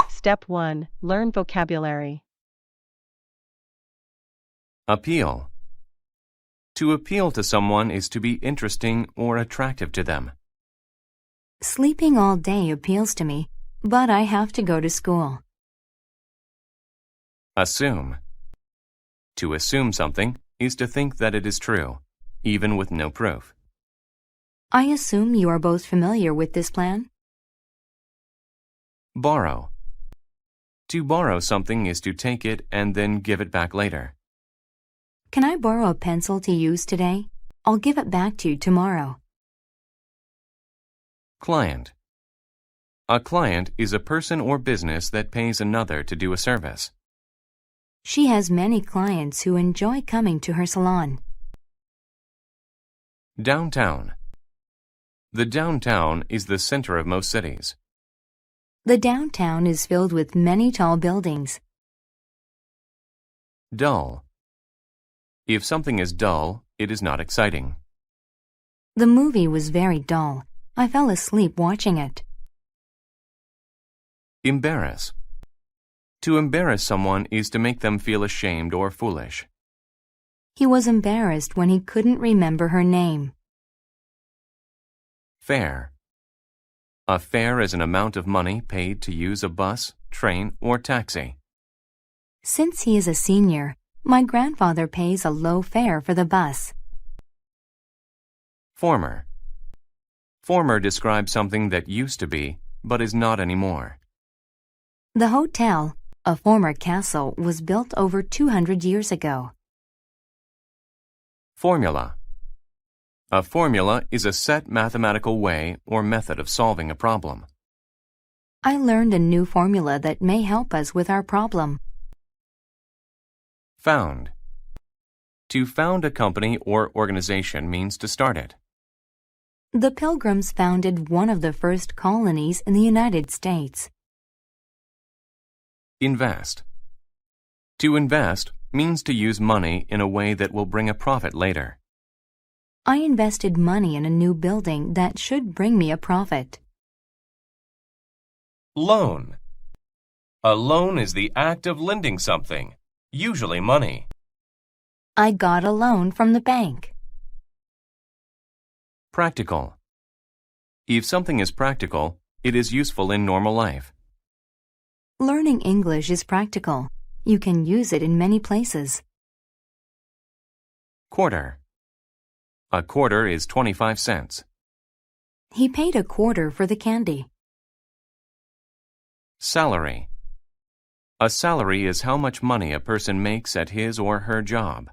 Step 1. Learn vocabulary. Appeal. To appeal to someone is to be interesting or attractive to them. Sleeping all day appeals to me, but I have to go to school. Assume. To assume something is to think that it is true, even with no proof. I assume you are both familiar with this plan? Borrow. To borrow something is to take it and then give it back later. Can I borrow a pencil to use today? I'll give it back to you tomorrow. Client. A client is a person or business that pays another to do a service. She has many clients who enjoy coming to her salon. Downtown. The downtown is the center of most cities. The downtown is filled with many tall buildings. Dull. If something is dull, it is not exciting. The movie was very dull. I fell asleep watching it. Embarrass. To embarrass someone is to make them feel ashamed or foolish. He was embarrassed when he couldn't remember her name. Fare. A fare is an amount of money paid to use a bus, train, or taxi. Since he is a senior, my grandfather pays a low fare for the bus. Former. Former describes something that used to be, but is not anymore. The hotel, a former castle, was built over 200 years ago. Formula. A formula is a set mathematical way or method of solving a problem. I learned a new formula that may help us with our problem. Found. To found a company or organization means to start it. The Pilgrims founded one of the first colonies in the United States. Invest. To invest means to use money in a way that will bring a profit later. I invested money in a new building that should bring me a profit. Loan. A loan is the act of lending something, usually money. I got a loan from the bank. Practical. If something is practical, it is useful in normal life. Learning English is practical. You can use it in many places. Quarter. A quarter is 25 cents. He paid a quarter for the candy. Salary. A salary is how much money a person makes at his or her job.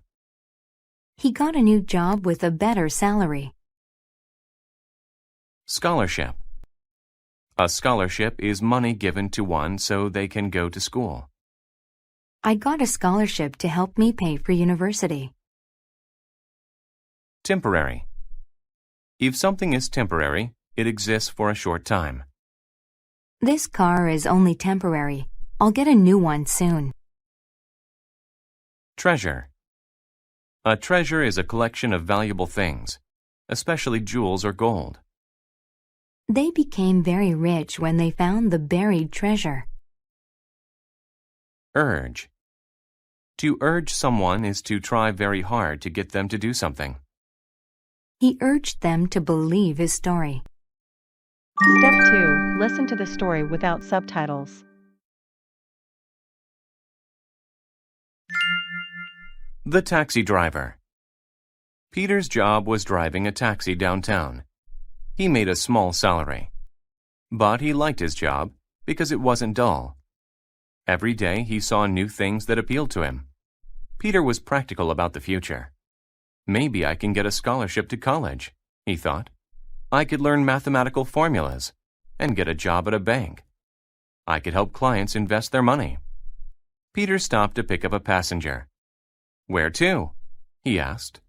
He got a new job with a better salary. Scholarship. A scholarship is money given to one so they can go to school. I got a scholarship to help me pay for university. Temporary. If something is temporary, it exists for a short time. This car is only temporary. I'll get a new one soon. Treasure. A treasure is a collection of valuable things, especially jewels or gold. They became very rich when they found the buried treasure. Urge. To urge someone is to try very hard to get them to do something. He urged them to believe his story. Step 2. Listen to the story without subtitles. The taxi driver. Peter's job was driving a taxi downtown. He made a small salary. But he liked his job because it wasn't dull. Every day he saw new things that appealed to him. Peter was practical about the future. Maybe I can get a scholarship to college, he thought. I could learn mathematical formulas and get a job at a bank. I could help clients invest their money. Peter stopped to pick up a passenger. Where to? He asked.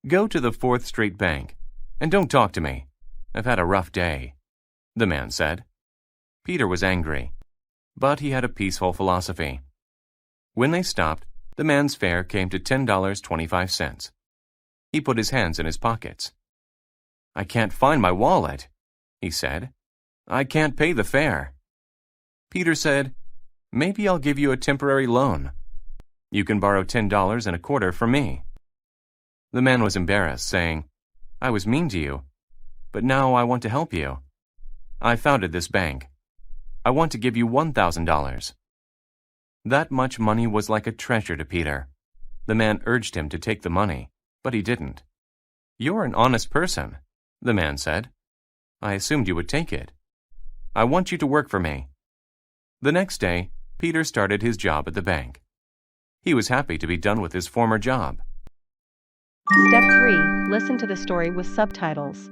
Go to the 4th Street Bank, and don't talk to me. I've had a rough day, the man said. Peter was angry, but he had a peaceful philosophy. When they stopped, the man's fare came to $10.25. He put his hands in his pockets. I can't find my wallet, he said. I can't pay the fare. Peter said, Maybe I'll give you a temporary loan. You can borrow $10.25 from me. The man was embarrassed, saying, I was mean to you, but now I want to help you. I founded this bank. I want to give you $1,000. That much money was like a treasure to Peter. The man urged him to take the money, but he didn't. You're an honest person, the man said. I assumed you would take it. I want you to work for me. The next day, Peter started his job at the bank. He was happy to be done with his former job. Step 3. Listen to the story with subtitles.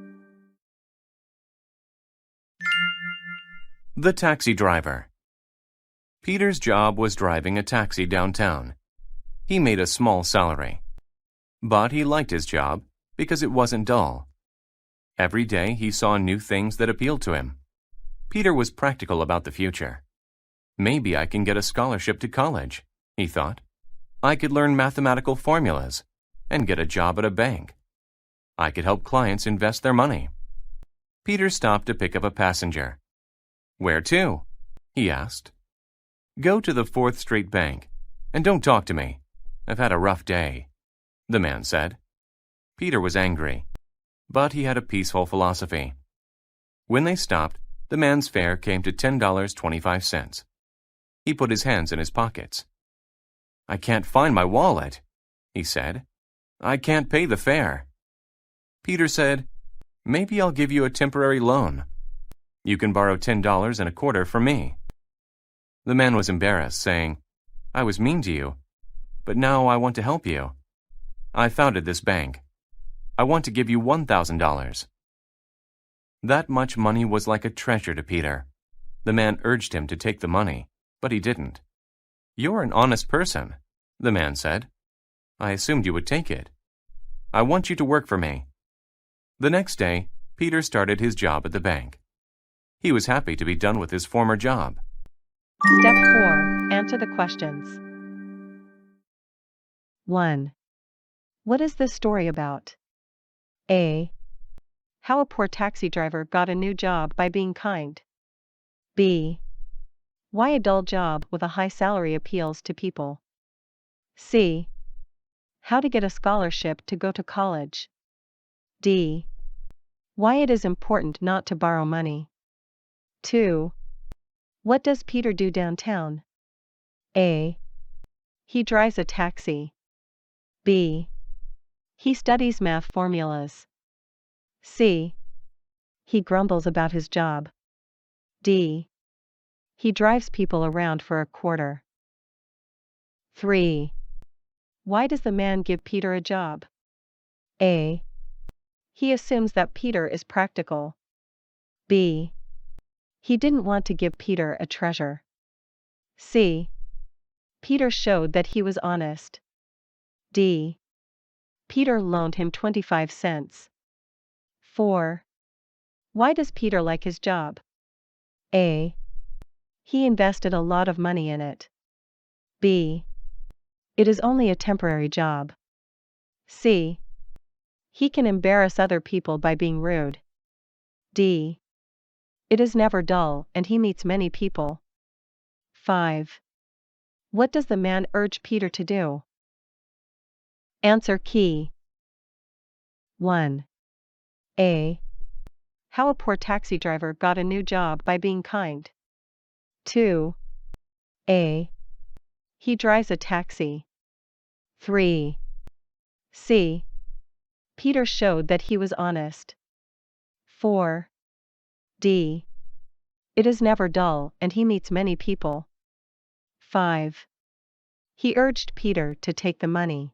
The taxi driver. Peter's job was driving a taxi downtown. He made a small salary. But he liked his job because it wasn't dull. Every day he saw new things that appealed to him. Peter was practical about the future. Maybe I can get a scholarship to college, he thought. I could learn mathematical formulas and get a job at a bank. I could help clients invest their money. Peter stopped to pick up a passenger. Where to? He asked. Go to the 4th Street Bank, and don't talk to me. I've had a rough day, the man said. Peter was angry, but he had a peaceful philosophy. When they stopped, the man's fare came to $10.25. He put his hands in his pockets. I can't find my wallet, he said. I can't pay the fare. Peter said, Maybe I'll give you a temporary loan. You can borrow $10.25 from me. The man was embarrassed, saying, I was mean to you, but now I want to help you. I founded this bank. I want to give you $1,000. That much money was like a treasure to Peter. The man urged him to take the money, but he didn't. You're an honest person, the man said. I assumed you would take it. I want you to work for me. The next day, Peter started his job at the bank. He was happy to be done with his former job. Step 4. Answer the questions. 1. What is this story about? A. How a poor taxi driver got a new job by being kind. B. Why a dull job with a high salary appeals to people. C. How to get a scholarship to go to college. D. Why it is important not to borrow money. 2. What does Peter do downtown? A. He drives a taxi. B. He studies math formulas. C. He grumbles about his job. D. He drives people around for a quarter. 3. Why does the man give Peter a job? A. He assumes that Peter is practical. B. He didn't want to give Peter a treasure. C. Peter showed that he was honest. D. Peter loaned him 25 cents. 4. Why does Peter like his job? A. He invested a lot of money in it. B. It is only a temporary job. C. He can embarrass other people by being rude. D. It is never dull and he meets many people. 5. What does the man urge Peter to do? Answer key. 1. A. How a poor taxi driver got a new job by being kind. 2. A. He drives a taxi. 3. C. Peter showed that he was honest. 4. D. It is never dull and he meets many people. 5. He urged Peter to take the money.